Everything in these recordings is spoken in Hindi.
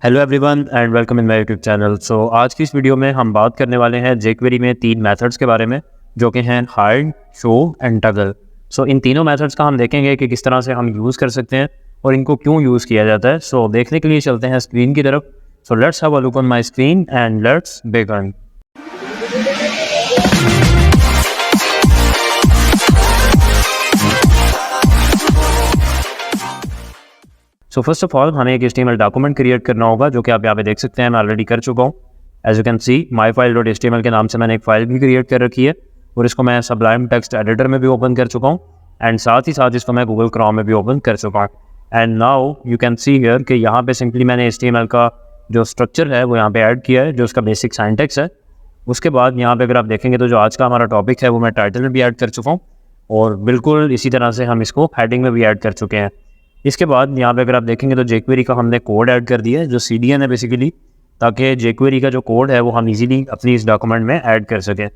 Hello everyone and welcome in my YouTube channel. So आज की इस वीडियो में हम बात करने वाले हैं jQuery में तीन मेथड्स के बारे में जो कि हैं हाइड, शो एंड टगल। सो इन तीनों मेथड्स का हम देखेंगे कि किस तरह से हम यूज़ कर सकते हैं और इनको क्यों यूज़ किया जाता है। सो देखने के लिए चलते हैं स्क्रीन की तरफ। So let's have a look on my screen and let's begin. So first of all हमें एक HTML डॉक्यूमेंट क्रिएट करना होगा जो कि आप यहाँ पे देख सकते हैं मैं ऑलरेडी कर चुका हूँ। As you can C myfile.html के नाम से मैंने एक फ़ाइल भी क्रिएट कर रखी है और इसको मैं Sublime टेक्स्ट एडिटर में भी ओपन कर चुका हूँ एंड साथ ही साथ इसको मैं Google Chrome में भी ओपन कर चुका हूँ। And now you can see here कि यहाँ पे सिंपली मैंने HTML का जो स्ट्रक्चर है वो यहाँ पे ऐड किया है, जो उसका बेसिक सिंटैक्स है। उसके बाद यहाँ पे अगर आप देखेंगे तो जो आज का हमारा टॉपिक है वो मैं टाइटल में भी ऐड कर चुका हूँ और बिल्कुल इसी तरह से हम इसको हेडिंग में भी ऐड कर चुके हैं। इसके बाद यहाँ पे अगर आप देखेंगे तो jQuery का हमने कोड ऐड कर दिया है जो CDN है बेसिकली, ताकि jQuery का जो कोड है वो हम इजीली अपनी इस डॉक्यूमेंट में ऐड कर सकें।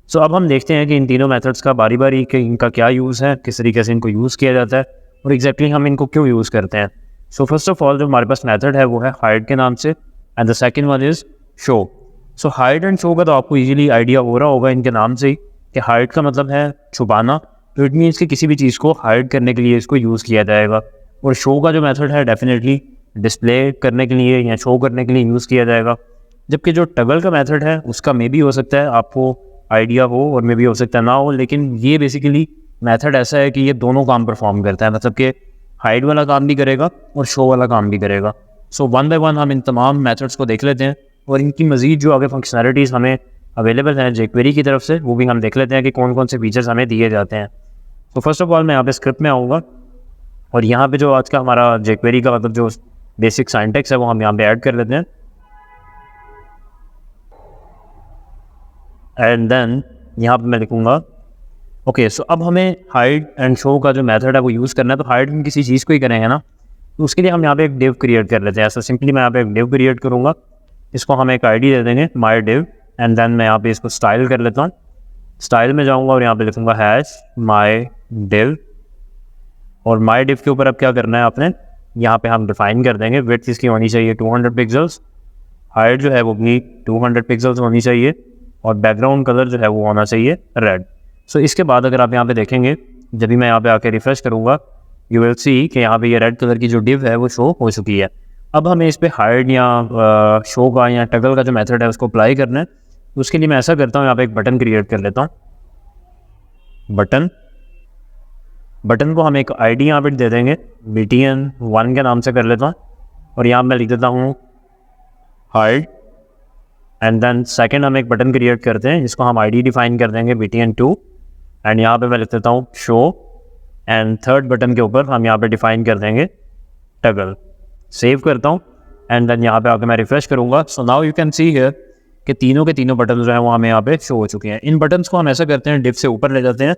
सो अब हम देखते हैं कि इन तीनों मेथड्स का बारी बारी कि इनका क्या यूज़ है, किस तरीके से इनको यूज़ किया जाता है और एग्जैक्टली हम इनको क्यों यूज़ करते हैं। सो फर्स्ट ऑफ ऑल जो हमारे पास मेथड है वो है हाइड के नाम से and the second one is show. So hide and show का तो आपको ईजिली आइडिया हो रहा होगा इनके नाम से ही कि हाइड का मतलब है छुपाना, तो इट मीन्स कि किसी भी चीज़ को हाइड करने के लिए इसको यूज़ किया जाएगा। और शो का जो मेथड है डेफिनेटली डिस्प्ले करने के लिए या शो करने के लिए यूज़ किया जाएगा। जबकि जो टगल का मेथड है उसका मे भी हो सकता है आपको आइडिया हो और मे भी हो सकता है ना हो, लेकिन ये बेसिकली मेथड ऐसा है कि ये दोनों काम परफॉर्म करता है, मतलब कि हाइड वाला काम भी करेगा और शो वाला काम भी करेगा। सो वन बाय वन हम इन तमाम मेथड्स को देख लेते हैं और इनकी मज़ीद जो आगे फंक्शनैलिटीज़ हमें अवेलेबल हैं jQuery की तरफ से वो भी हम देख लेते हैं कि कौन कौन से फीचर्स हमें दिए जाते हैं। तो फर्स्ट ऑफ ऑल मैं यहाँ पे स्क्रिप्ट में आऊँगा और यहाँ पे जो आज का हमारा jQuery का मतलब जो बेसिक सिंटैक्स है वो हम यहाँ पे ऐड कर लेते हैं। एंड देन यहाँ पे मैं लिखूँगा ओके। सो अब हमें हाइड एंड शो का जो मेथड है वो यूज़ करना है। तो हाइड हम किसी चीज़ को ही करेंगे ना, तो उसके लिए हम यहाँ पे एक डिव क्रिएट कर लेते हैं। ऐसा सिंपली मैं यहाँ पे एक डिव क्रिएट करूँगा, इसको हम एक ID दे देंगे माई डिव एंड देन मैं यहाँ पे इसको स्टाइल कर लेता हूँ। स्टाइल में जाऊँगा और यहाँ पे लिखूँगा हैश माई डिव और माई डिव के ऊपर अब क्या करना है आपने, यहाँ पे हम डिफाइन कर देंगे विड्थ इसकी होनी चाहिए 200 पिक्सल्स, हाइट जो है वो भी 200 पिक्सल्स होनी चाहिए और बैकग्राउंड कलर जो है वो होना चाहिए रेड। सो इसके बाद अगर आप यहाँ पे देखेंगे जब भी मैं यहाँ पे आके रिफ्रेश करूँगा यू विल सी कि यहाँ पे ये रेड कलर की जो डिव है वो शो हो चुकी है। अब हमें इस पर हाइड या शो का या टगल का जो मेथड है उसको अप्लाई करना है। तो उसके लिए मैं ऐसा करता हूँ, यहाँ पे एक बटन क्रिएट कर लेता हूँ। बटन को हम एक ID यहाँ पे दे देंगे btn1 के नाम से कर लेता हूँ और यहाँ मैं लिख देता हूँ हाइड एंड देन सेकंड हम एक बटन क्रिएट करते हैं जिसको हम ID डिफाइन कर देंगे btn2 एंड यहाँ पे मैं लिख देता हूँ शो एंड थर्ड बटन के ऊपर हम यहाँ पे डिफाइन कर देंगे टगल। सेव करता हूँ एंड देन यहाँ पे आकर मैं रिफ्रेश करूँगा। So now you can see here कि तीनों के तीनों बटन जो हैं वो हमें यहाँ पे शो हो चुके हैं। इन बटन्स को हम ऐसा करते हैं डिव से ऊपर ले जाते हैं।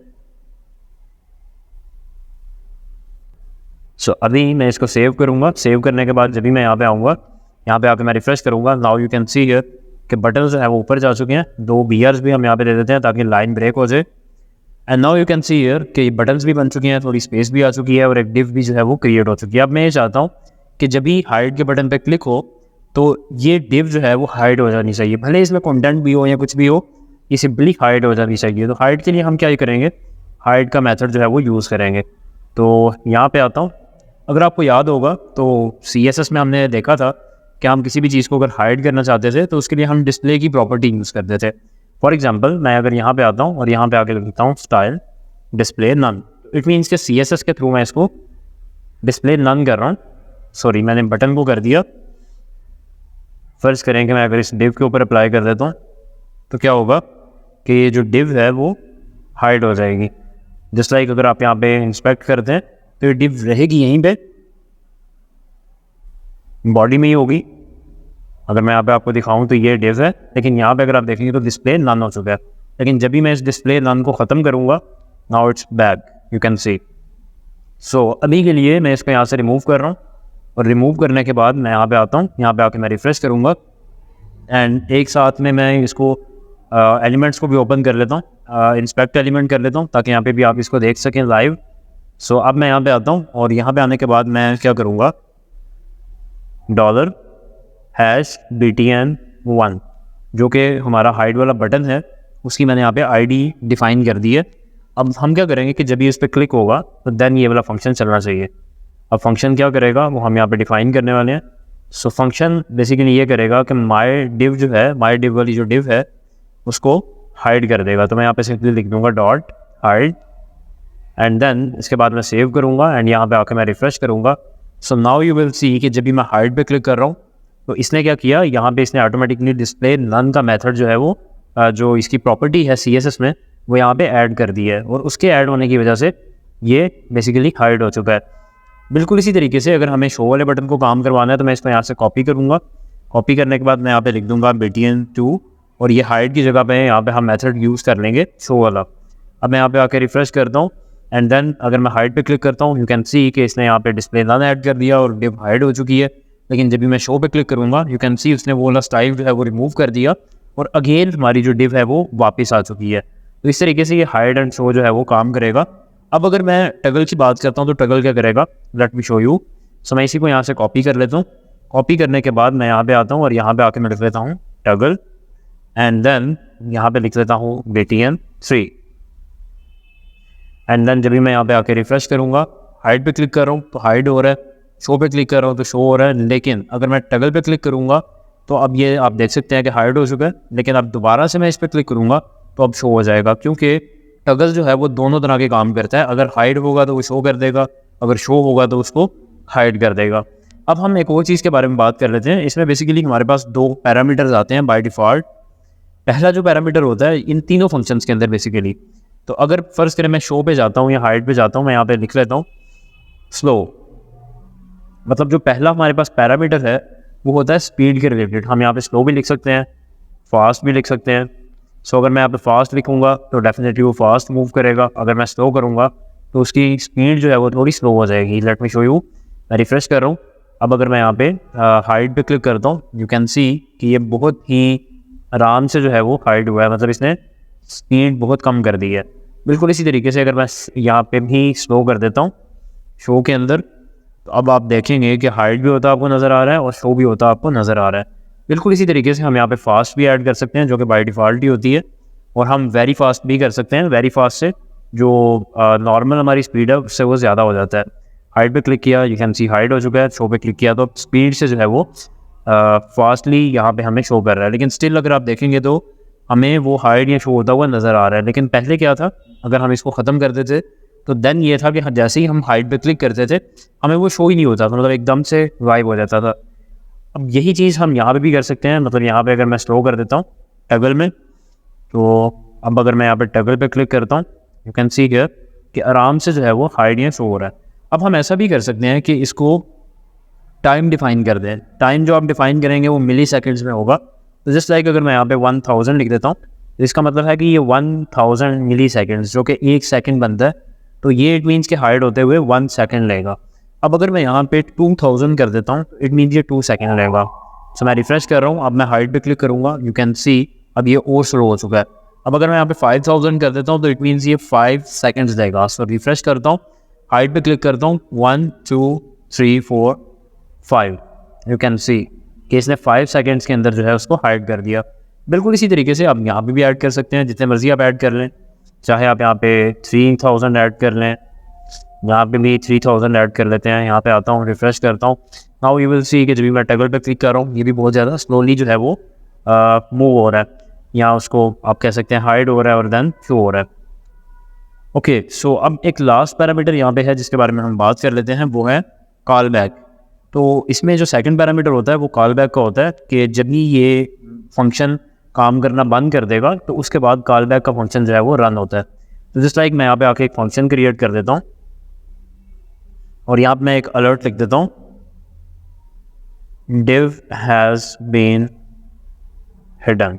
सो अभी मैं इसको सेव करूँगा। सेव करने के बाद जब भी मैं यहाँ पे आऊँगा, यहाँ पे आकर मैं रिफ्रेश करूँगा, now you can see here कि बटन जो है वो ऊपर जा चुके हैं। दो BRs भी हम यहाँ पे दे देते हैं ताकि लाइन ब्रेक हो जाए। And now you can see here कि बटन्स भी बन चुके हैं, थोड़ी स्पेस भी आ चुकी है और एक डिव भी जो है वो क्रिएट हो चुकी है। अब मैं ये चाहता हूँ कि जब भी हाइड के बटन पर क्लिक हो तो ये डिव जो है वो हाइड हो जानी चाहिए, भले इसमें कंटेंट भी हो या कुछ भी हो, ये सिंपली हाइड हो जानी चाहिए। तो हाइड के लिए हम क्या ही करेंगे, हाइड का मेथड जो है वो यूज़ करेंगे। तो यहाँ पे आता हूँ, अगर आपको याद होगा तो CSS में हमने देखा था कि हम किसी भी चीज़ को अगर हाइड करना चाहते थे तो उसके लिए हम डिस्प्ले की प्रॉपर्टी यूज़ करते थे। फॉर एग्जांपल मैं अगर यहाँ पे आता हूँ और यहाँ पे आके लिखता हूँ style display none, it means के CSS के थ्रू मैं इसको डिस्प्ले नन कर रहा हूँ। सॉरी, मैंने बटन को कर दिया। फर्ज करें कि मैं अगर इस डिव के ऊपर अप्लाई कर देता हूँ तो क्या होगा कि ये जो डिव है वो हाइड हो जाएगी। जस्ट लाइक अगर आप यहाँ पे इंस्पेक्ट करते हैं तो ये डिव रहेगी यहीं पे, बॉडी में ही होगी। अगर मैं यहाँ पे आपको दिखाऊं तो ये डिव है, लेकिन यहाँ पे अगर आप देखेंगे तो डिस्प्ले नन हो चुका है। लेकिन जब भी मैं इस डिस्प्ले नन को ख़त्म करूँगा, now it's back, you can see. So अभी के लिए मैं इसको यहाँ से रिमूव कर रहा हूँ और रिमूव करने के बाद मैं यहाँ पे आता हूँ। यहाँ पे आके मैं रिफ्रेश करूँगा एंड एक साथ में मैं इसको एलिमेंट्स को भी ओपन कर लेता हूँ, इंस्पेक्ट एलिमेंट कर लेता हूँ ताकि यहाँ पे भी आप इसको देख सकें लाइव। सो अब मैं यहाँ पे आता हूँ और यहाँ पे आने के बाद मैं क्या करूँगा, #btn1 जो कि हमारा हाइड वाला बटन है, उसकी मैंने यहाँ पे आईडी डिफ़ाइन कर दी है। अब हम क्या करेंगे कि जब ये इस पर क्लिक होगा तो देन ये वाला फंक्शन चलना चाहिए। अब फंक्शन क्या करेगा वो हम यहाँ पे डिफ़ाइन करने वाले हैं। सो फंक्शन बेसिकली ये करेगा कि माई डिव जो है, माई डिव वाली जो डिव है उसको हाइड कर देगा। तो मैं यहाँ पे सिंपली लिख दूँगा डॉट हाइड एंड देन इसके बाद मैं सेव करूँगा एंड यहाँ पे आके मैं रिफ़्रेश करूँगा। So now you will see कि जब भी मैं हाइड पे क्लिक कर रहा हूँ तो इसने क्या किया, यहाँ पे इसने ऑटोमेटिकली डिस्प्ले नन का मेथड जो है वो जो इसकी प्रॉपर्टी है CSS में वो यहाँ पे ऐड कर दी है और उसके ऐड होने की वजह से ये बेसिकली हाइड हो चुका है। बिल्कुल इसी तरीके से अगर हमें शो वाले बटन को काम करवाना है तो मैं इसको यहाँ से कॉपी करूँगा। कॉपी करने के बाद मैं यहाँ पे लिख दूँगा btn2 और ये हाइड की जगह पे यहाँ पे हम मेथड यूज़ कर लेंगे शो वाला। अब मैं यहाँ पे आके रिफ़्रेश करता हूँ एंड देन अगर मैं हाइड पे क्लिक करता हूँ यू कैन सी कि इसने यहाँ पे डिस्प्ले नन ऐड कर दिया और डिव हाइड हो चुकी है। लेकिन जब भी मैं शो पे क्लिक करूँगा यू कैन सी उसने वो वाला स्टाइल जो है वो रिमूव कर दिया और अगेन हमारी जो डिव है वो वापस आ चुकी है। तो इस तरीके से ये हाइड एंड शो जो है वो काम करेगा। अब अगर मैं टगल की बात करता हूँ तो टगल क्या करेगा, लेट मी शो यू। सो मैं इसी को यहाँ से कॉपी कर लेता हूँ। कॉपी करने के बाद मैं यहाँ पे आता हूँ और यहाँ पे आके मैं लिख लेता हूँ टगल एंड देन यहाँ पे लिख लेता हूँ btn3 एंड देन जब भी मैं यहाँ पे आके रिफ़्रेश करूँगा, हाइड पे क्लिक कर रहा हूँ तो हाइड हो रहा है, शो पे क्लिक कर रहा हूँ तो शो हो रहा है। लेकिन अगर मैं टगल पे क्लिक करूँगा तो अब ये आप देख सकते हैं कि हाइड हो चुका है। लेकिन अब दोबारा से मैं इस पर क्लिक करूँगा तो अब शो हो जाएगा, क्योंकि टगल जो है वो दोनों तरह के काम करता है। अगर हाइड होगा तो वो शो कर देगा, अगर शो होगा तो उसको हाइड कर देगा। अब हम एक और चीज़ के बारे में बात कर लेते हैं। इसमें बेसिकली हमारे पास 2 पैरामीटर्स आते हैं बाय डिफ़ॉल्ट। पहला जो पैरामीटर होता है इन तीनों फंक्शंस के अंदर बेसिकली, तो अगर फ़र्ज़ करें मैं शो पे जाता हूँ या हाइड पे जाता हूँ, मैं यहाँ पे लिख लेता हूँ स्लो। मतलब जो पहला हमारे पास पैरामीटर है वो होता है स्पीड के रिलेटेड। हम यहाँ पे स्लो भी लिख सकते हैं, फास्ट भी लिख सकते हैं। सो अगर मैं यहाँ पे फास्ट लिखूँगा तो डेफिनेटली वो फास्ट मूव करेगा, अगर मैं स्लो करूँगा तो उसकी स्पीड जो है वो थोड़ी स्लो हो जाएगी। Let me show you. मैं रिफ़्रेश कर रहा हूँ। अब अगर मैं यहाँ पे हाइड पे क्लिक करता हूँ यू कैन सी कि ये बहुत ही आराम से जो है वो हाइड हुआ है, मतलब इसने स्पीड बहुत कम कर दी है। बिल्कुल इसी तरीके से अगर मैं यहाँ पे भी स्लो कर देता हूँ शो के अंदर, तो अब आप देखेंगे कि हाइड भी होता आपको नज़र आ रहा है और शो भी होता आपको नज़र आ रहा है। बिल्कुल इसी तरीके से हम यहाँ पे फास्ट भी ऐड कर सकते हैं जो कि बाय डिफ़ॉल्ट ही होती है, और हम वेरी फास्ट भी कर सकते हैं। वेरी फास्ट से जो नॉर्मल हमारी स्पीड है उससे वो ज़्यादा हो जाता है। हाइड पे क्लिक किया यू कैन सी हाइड हो चुका है, शो पे क्लिक किया तो स्पीड से जो है वो फास्टली यहाँ पे हमें शो कर रहा है। लेकिन स्टिल अगर आप देखेंगे तो हमें वो हाइड या शो होता हुआ नज़र आ रहा है। लेकिन पहले क्या था, अगर हम इसको ख़त्म कर देते तो देन ये था कि जैसे ही हम हाइड पे क्लिक करते थे हमें वो शो ही नहीं होता था, मतलब एकदम से गायब हो जाता था। अब यही चीज़ हम यहाँ पे भी कर सकते हैं। मतलब यहाँ पे अगर मैं स्लो कर देता हूँ टगल में, तो अब अगर मैं यहाँ पे टगल पे क्लिक करता हूँ यू कैन सी हियर कि आराम से जो है वो हाइड या शो हो रहा है। अब हम ऐसा भी कर सकते हैं कि इसको टाइम डिफ़ाइन कर दें। टाइम जो आप डिफ़ाइन करेंगे वो मिली सेकेंड्स में होगा। तो जस्ट लाइक अगर मैं यहाँ पे 1000 लिख देता हूँ तो इसका मतलब है कि ये 1000 मिली सेकेंड्स जो कि 1 सेकेंड बनता है, तो ये इट मीन्स के हाइड होते हुए 1 सेकेंड लेगा। अब अगर मैं यहाँ पे 2000 कर देता हूँ तो इट मीन्स ये 2 सेकेंड लेगा। सो मैं रिफ़्रेश कर रहा हूँ, अब मैं हाइड पे क्लिक करूँगा यू कैन सी अब ये और स्लो हो चुका है। अब अगर मैं यहाँ पे 5000 कर देता हूँ तो इट मीन्स ये 5 सेकेंड्स देगा। सो रिफ़्रेश करता हूँ, हाइड पे क्लिक करता हूँ 1 2 3 4 5, यू कैन सी कि इसने 5 सेकेंड्स के अंदर जो है उसको हाइड कर दिया। बिल्कुल इसी तरीके से आप यहाँ पे भी ऐड कर सकते हैं, जितने मर्जी आप ऐड कर लें। चाहे आप यहाँ पे 3000 ऐड कर लें, यहाँ पे भी 3000 ऐड कर लेते हैं। यहाँ पे आता हूँ, रिफ़्रेश करता हूँ, नाउ यू विल सी कि जब भी मैं टगल पे क्लिक कर रहा हूँ ये भी बहुत ज़्यादा स्लोली जो है वो मूव हो रहा है, या उसको आप कह सकते हैं हाइड हो रहा है और देन शो हो रहा है। ओके, सो अब एक लास्ट पैरामीटर यहाँ पे है जिसके बारे में हम बात कर लेते हैं, वो है कॉल बैक। तो इसमें जो सेकंड पैरामीटर होता है वो कॉल बैक का होता है कि जब भी ये फंक्शन काम करना बंद कर देगा तो उसके बाद कॉल बैक का फंक्शन जो है वो रन होता है। तो जस्ट लाइक मैं यहाँ पे आके एक फंक्शन क्रिएट कर देता हूँ और यहाँ पे मैं एक अलर्ट लिख देता हूँ, div has been hidden।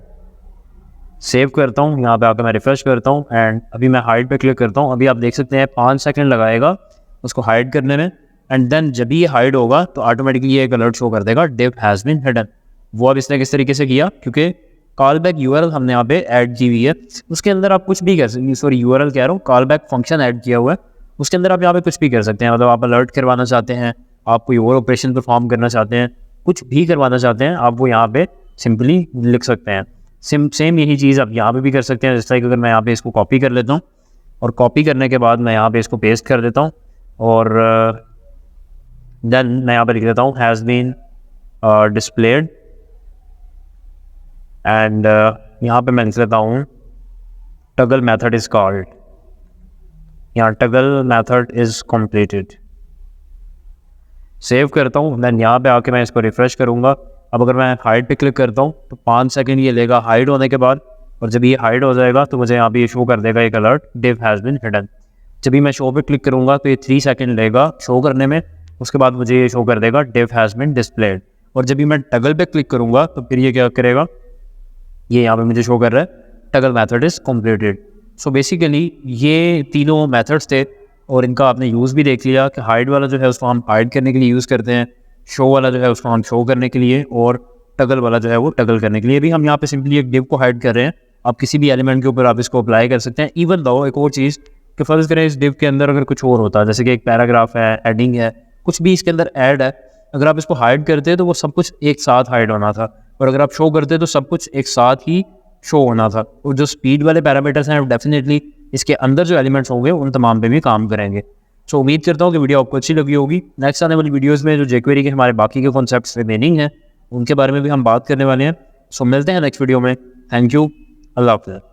Save करता हूँ, यहाँ पे आकर मैं रिफ़्रेश करता हूँ एंड अभी मैं हाइड पे क्लिक करता हूँ। अभी आप देख सकते हैं 5 सेकंड लगाएगा उसको हाइड करने में, एंड देन जब भी ये हाइड होगा तो ऑटोमेटिकली ये एक अलर्ट शो कर देगा div has been hidden। वो अब इसने किस तरीके से किया, क्योंकि कॉल बैक यूआरएल हमने यहाँ पे ऐड की हुई है, उसके अंदर आप कुछ भी कर सकते हैं। सॉरी, यूआरएल कह रहा हूँ, कॉल बैक फंक्शन ऐड किया हुआ है, उसके अंदर आप यहाँ पे कुछ भी कर सकते हैं। मतलब आप अलर्ट करवाना चाहते हैं, आप कोई और ऑपरेशन परफॉर्म करना चाहते हैं, कुछ भी करवाना चाहते हैं आप वो यहाँ पे सिंपली लिख सकते हैं। सेम यही चीज़ आप यहाँ पे भी कर सकते हैं। जैसे कि अगर मैं यहाँ पे इसको कॉपी कर लेता हूँ और कॉपी करने के बाद मैं यहाँ पे इसको पेस्ट कर देता हूँ और देन मैं यहाँ पे लिख देता हूँ हैज़ बीन डिस्प्लेड एंड यहाँ पे मैं लिख लेता हूँ टगल मेथड इज़ कॉल्ड, यहाँ toggle method is completed. Save करता हूँ, देन यहाँ पे आके मैं इसको रिफ़्रेश करूँगा। अब अगर मैं हाइड पे क्लिक करता हूँ तो 5 सेकंड ये लेगा हाइड होने के बाद, और जब ये हाइड हो जाएगा तो मुझे यहाँ पे ये शो कर देगा एक alert div has been hidden. जब भी मैं शो पे क्लिक करूँगा तो ये 3 सेकंड लेगा शो करने में, उसके बाद मुझे ये शो कर देगा डिव हैज़ बीन डिस्प्लेड। और जब भी मैं टगल पे क्लिक करूँगा तो फिर ये क्या करेगा, ये यहाँ पे मुझे शो कर रहा है toggle method is completed. So basically ये तीनों मेथड्स थे और इनका आपने यूज़ भी देख लिया कि हाइड वाला जो है उसको हम हाइड करने के लिए यूज़ करते हैं, शो वाला जो है उसको हम शो करने के लिए, और टगल वाला जो है वो टगल करने के लिए। भी हम यहाँ पे सिंपली एक डिव को हाइड कर रहे हैं, आप किसी भी एलिमेंट के ऊपर आप इसको अप्लाई कर सकते हैं। इवन दो एक और चीज़ कि फर्ज करें इस डिव के अंदर अगर कुछ और होता है, जैसे कि एक पैराग्राफ है, हेडिंग है, कुछ भी इसके अंदर ऐड है, अगर आप इसको हाइड करते हैं तो वो सब कुछ एक साथ हाइड होना था, और अगर आप शो करते हैं तो सब कुछ एक साथ ही शो होना था। और जो स्पीड वाले पैरामीटर्स हैं डेफिनेटली इसके अंदर जो एलिमेंट्स होंगे उन तमाम पे भी काम करेंगे। सो उम्मीद करता हूँ कि वीडियो आपको अच्छी लगी होगी। नेक्स्ट आने वाली वीडियोस में जो jQuery के हमारे बाकी के कॉन्सेप्ट्स रिमेनिंग हैं उनके बारे में भी हम बात करने वाले हैं। सो मिलते हैं नेक्स्ट वीडियो में। थैंक यू, अल्लाह हाफ़िज़।